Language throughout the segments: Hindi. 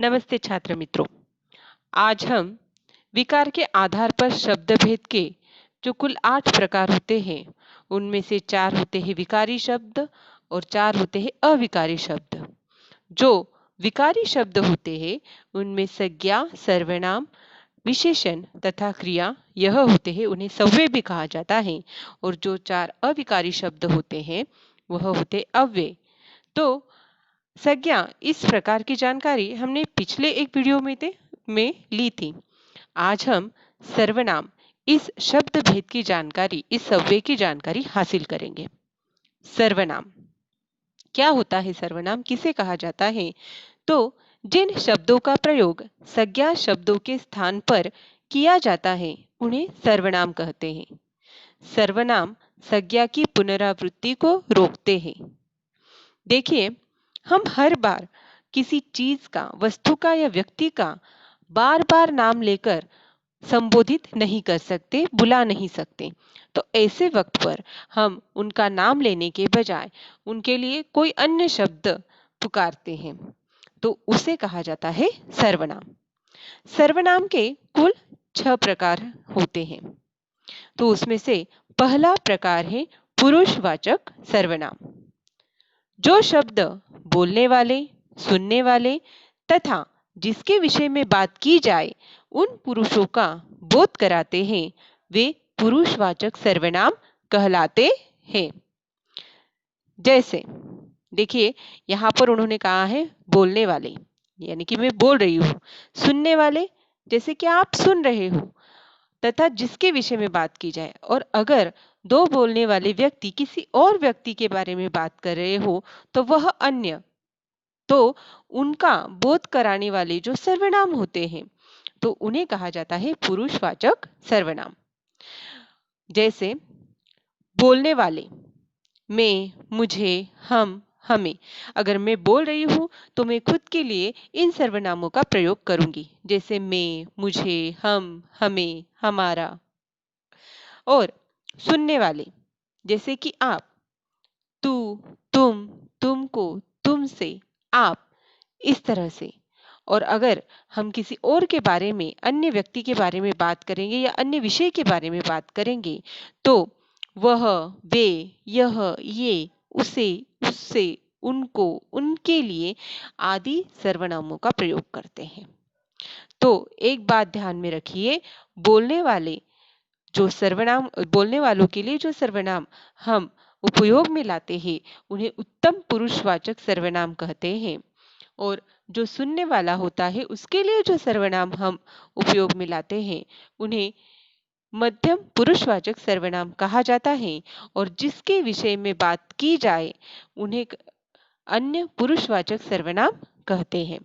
नमस्ते छात्र मित्रों। आज हम विकार के आधार पर शब्द भेद के जो कुल 8 प्रकार होते हैं, उनमें से 4 होते हैं विकारी शब्द और 4 होते हैं अविकारी शब्द। जो विकारी शब्द होते हैं उनमें संज्ञा, सर्वनाम, विशेषण तथा क्रिया यह होते हैं, उन्हें सव्य भी कहा जाता है। और जो 4 अविकारी शब्द होते हैं वह होते अव्यय। तो संज्ञा इस प्रकार की जानकारी हमने पिछले एक वीडियो में ली थी। आज हम सर्वनाम इस शब्द भेद की जानकारी, इस सव्य की जानकारी हासिल करेंगे। सर्वनाम क्या होता है? सर्वनाम किसे कहा जाता है? तो जिन शब्दों का प्रयोग संज्ञा शब्दों के स्थान पर किया जाता है उन्हें सर्वनाम कहते हैं। सर्वनाम संज्ञा की पुनरावृत्ति को रोकते हैं। देखिए, हम हर बार किसी चीज का, वस्तु का या व्यक्ति का बार बार नाम लेकर संबोधित नहीं कर सकते, बुला नहीं सकते। तो ऐसे वक्त पर हम उनका नाम लेने के बजाय उनके लिए कोई अन्य शब्द पुकारते हैं, तो उसे कहा जाता है सर्वनाम। सर्वनाम के कुल 6 प्रकार होते हैं। तो उसमें से पहला प्रकार है पुरुषवाचक सर्वनाम। जो शब्द बोलने वाले, सुनने वाले तथा जिसके विषय में बात की जाए उन पुरुषों का बोध कराते हैं, वे पुरुषवाचक सर्वनाम कहलाते हैं। जैसे देखिए, यहाँ पर उन्होंने कहा है बोलने वाले, यानी कि मैं बोल रही हूँ। सुनने वाले, जैसे कि आप सुन रहे हो, तथा जिसके विषय में बात की जाए। और अगर दो बोलने वाले व्यक्ति किसी और व्यक्ति के बारे में बात कर रहे हो तो वह अन्य, तो उनका बोध कराने वाले जो सर्वनाम होते हैं तो उन्हें कहा जाता है पुरुषवाचक सर्वनाम। जैसे बोलने वाले, मैं, मुझे, हम, हमें। अगर मैं बोल रही हूं तो मैं खुद के लिए इन सर्वनामों का प्रयोग करूंगी, जैसे मैं, मुझे, हम, हमें, हमारा। और सुनने वाले, जैसे कि आप, तू, तुम, तुमको, तुमसे, आप, इस तरह से। और अगर हम किसी और के बारे में, अन्य व्यक्ति के बारे में बात करेंगे या अन्य विषय के बारे में बात करेंगे तो वह, वे, यह, ये, उसे, उससे, उनको, उनके लिए आदि सर्वनामों का प्रयोग करते हैं। तो एक बात ध्यान में रखिए, बोलने वाले जो सर्वनाम, बोलने वालों के लिए जो सर्वनाम हम उपयोग में लाते हैं उन्हें उत्तम पुरुषवाचक सर्वनाम कहते हैं। और जो सुनने वाला होता है उसके लिए जो सर्वनाम हम उपयोग में लाते हैं उन्हें मध्यम पुरुषवाचक सर्वनाम कहा जाता है। और जिसके विषय में बात की जाए उन्हें अन्य पुरुषवाचक सर्वनाम कहते हैं।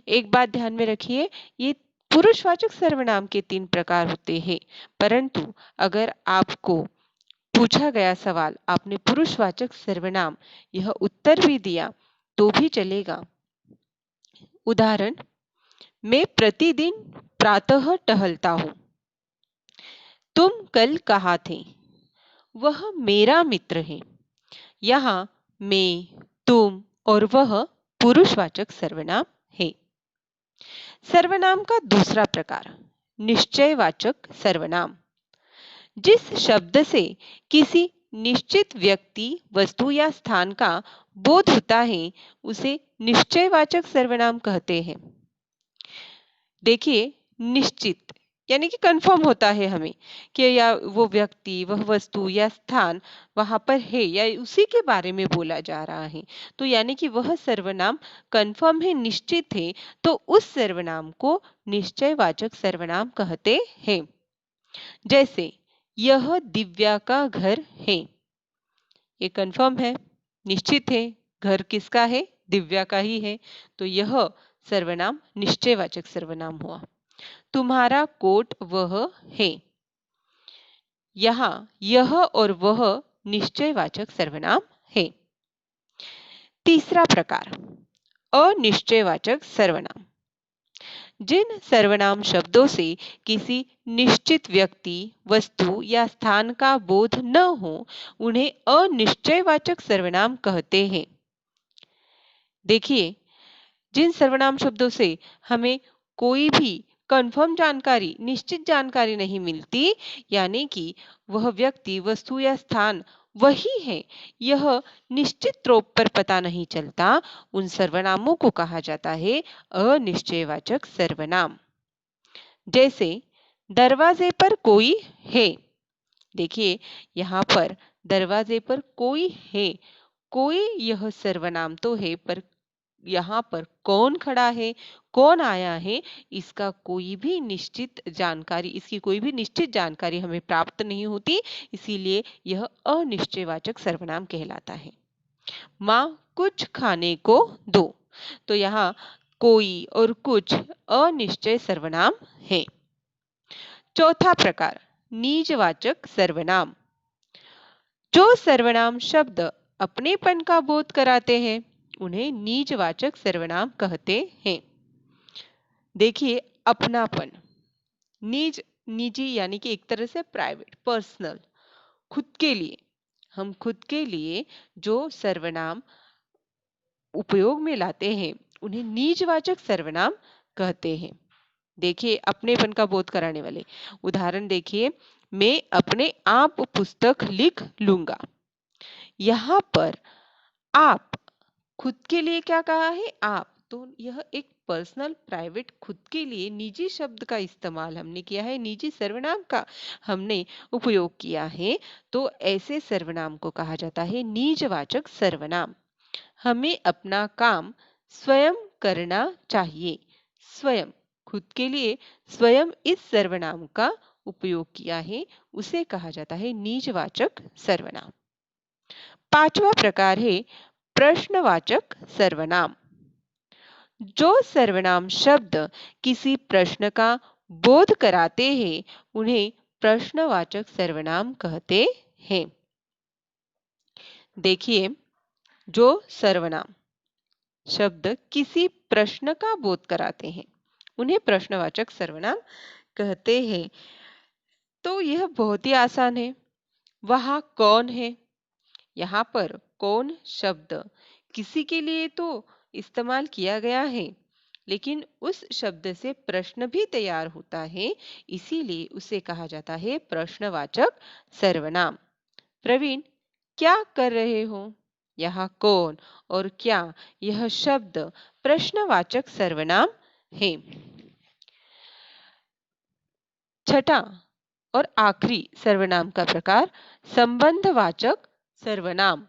एक बात ध्यान में रखिए, ये पुरुषवाचक सर्वनाम के 3 प्रकार होते हैं, परंतु अगर आपको पूछा गया सवाल, आपने पुरुषवाचक सर्वनाम यह उत्तर भी दिया तो भी चलेगा। उदाहरण, मैं प्रतिदिन प्रातः टहलता हूं। तुम कल कहाँ थे? वह मेरा मित्र है। यहाँ मैं, तुम और वह पुरुषवाचक सर्वनाम है। सर्वनाम का दूसरा प्रकार निश्चयवाचक सर्वनाम। जिस शब्द से किसी निश्चित व्यक्ति, वस्तु या स्थान का बोध होता है उसे निश्चयवाचक सर्वनाम कहते हैं। देखिए, निश्चित यानी कि कंफर्म होता है हमें कि या वो व्यक्ति, वह वस्तु या स्थान वहां पर है या उसी के बारे में बोला जा रहा है, तो यानी कि वह सर्वनाम कंफर्म है, निश्चित है, तो उस सर्वनाम को निश्चयवाचक सर्वनाम कहते हैं। जैसे यह दिव्या का घर है, ये कंफर्म है, निश्चित है, घर किसका है? दिव्या का ही है, तो यह सर्वनाम निश्चयवाचक सर्वनाम हुआ। तुम्हारा कोट वह है, यहाँ यह और वह निश्चयवाचक सर्वनाम है। तीसरा प्रकार अनिश्चयवाचक सर्वनाम। जिन सर्वनाम शब्दों से किसी निश्चित व्यक्ति, वस्तु या स्थान का बोध न हो उन्हें अनिश्चयवाचक सर्वनाम कहते हैं। देखिए, जिन सर्वनाम शब्दों से हमें कोई भी कंफर्म जानकारी, निश्चित जानकारी नहीं मिलती, यानी कि वह व्यक्ति, वस्तु या स्थान वही है, यह निश्चित रूप पर पता नहीं चलता, उन सर्वनामों को कहा जाता है अनिश्चयवाचक सर्वनाम। जैसे दरवाजे पर कोई है। देखिए यहाँ पर दरवाजे पर कोई है, कोई यह सर्वनाम तो है, पर यहाँ पर कौन खड़ा है, कौन आया है, इसकी कोई भी निश्चित जानकारी हमें प्राप्त नहीं होती, इसीलिए यह अनिश्चयवाचक सर्वनाम कहलाता है। माँ कुछ खाने को दो, तो यहाँ कोई और कुछ अनिश्चय सर्वनाम है। चौथा प्रकार, निजवाचक सर्वनाम। जो सर्वनाम शब्द अपनेपन का बोध कराते हैं उन्हें निजवाचक सर्वनाम कहते हैं। देखिए अपनापन, निजी यानी कि एक तरह से प्राइवेट, पर्सनल, खुद के लिए, हम खुद के लिए जो सर्वनाम उपयोग में लाते हैं उन्हें निजवाचक सर्वनाम कहते हैं। देखिए अपनेपन का बोध कराने वाले उदाहरण देखिए, मैं अपने आप पुस्तक लिख लूंगा। यहाँ पर आप खुद के लिए क्या कहा है, आप, तो यह एक पर्सनल, प्राइवेट, खुद के लिए निजी शब्द का इस्तेमाल हमने किया है, निजी सर्वनाम का हमने उपयोग किया है, तो ऐसे सर्वनाम को कहा जाता है निजवाचक सर्वनाम। हमें अपना काम स्वयं करना चाहिए। स्वयं, खुद के लिए स्वयं इस सर्वनाम का उपयोग किया है, उसे कहा जाता है निजवाचक सर्वनाम। पांचवा प्रकार है प्रश्नवाचक सर्वनाम। जो सर्वनाम शब्द किसी प्रश्न का बोध कराते हैं उन्हें प्रश्नवाचक सर्वनाम कहते हैं। देखिए जो सर्वनाम शब्द किसी प्रश्न का बोध कराते हैं उन्हें प्रश्नवाचक सर्वनाम कहते हैं। तो यह बहुत ही आसान है। वह कौन है, यहाँ पर कौन शब्द किसी के लिए तो इस्तेमाल किया गया है, लेकिन उस शब्द से प्रश्न भी तैयार होता है, इसीलिए उसे कहा जाता है प्रश्नवाचक सर्वनाम। प्रवीण क्या कर रहे हो, यहाँ कौन और क्या, यह शब्द प्रश्नवाचक सर्वनाम है। छठा और आखिरी सर्वनाम का प्रकार संबंधवाचक सर्वनाम।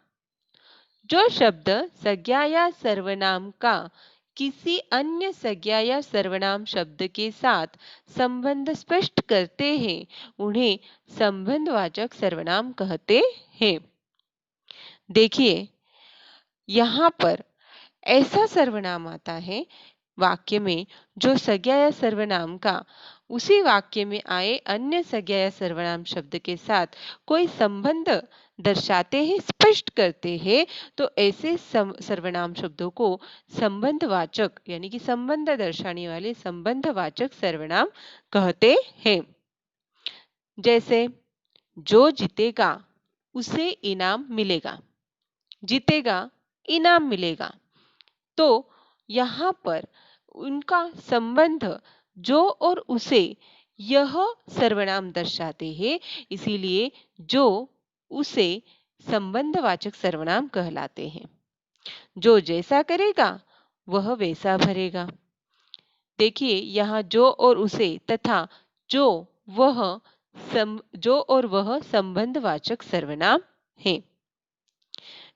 जो शब्द संज्ञा या सर्वनाम का किसी अन्य संज्ञा या सर्वनाम शब्द के साथ संबंध स्पष्ट करते हैं उन्हें संबंधवाचक सर्वनाम कहते हैं। देखिए यहाँ पर ऐसा सर्वनाम आता है वाक्य में जो संज्ञा या सर्वनाम का उसी वाक्य में आए अन्य संज्ञा या सर्वनाम शब्द के साथ कोई संबंध दर्शाते हैं, स्पष्ट करते हैं, तो ऐसे सर्वनाम शब्दों को संबंधवाचक यानी कि संबंध दर्शाने वाले संबंधवाचक सर्वनाम कहते हैं। जैसे जो जीतेगा उसे इनाम मिलेगा, जीतेगा इनाम मिलेगा, तो यहाँ पर उनका संबंध जो और उसे यह सर्वनाम दर्शाते हैं, इसीलिए जो उसे संबंधवाचक सर्वनाम कहलाते हैं। जो जैसा करेगा वह वैसा भरेगा। देखिए यहाँ जो और उसे तथा जो और वह संबंधवाचक सर्वनाम है।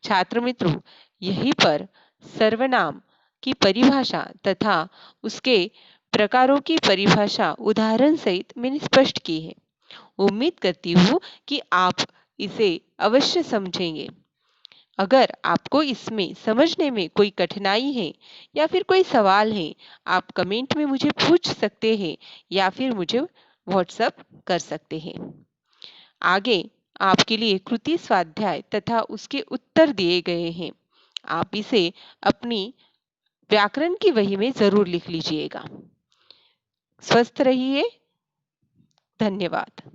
छात्र मित्रों, यहीं पर सर्वनाम की परिभाषा तथा उसके प्रकारों की परिभाषा उदाहरण सहित मैंने स्पष्ट की है। उम्मीद करती हूँ कि आप इसे अवश्य समझेंगे। अगर आपको इसमें समझने में कोई कठिनाई है या फिर कोई सवाल है, आप कमेंट में मुझे पूछ सकते हैं या फिर मुझे व्हाट्सएप कर सकते हैं। आगे आपके लिए कृति स्वाध्याय तथा उसके उत्तर दिए गए हैं। आप इसे अपनी व्याकरण की वही में जरूर लिख लीजिएगा। स्वस्थ रहिए। धन्यवाद।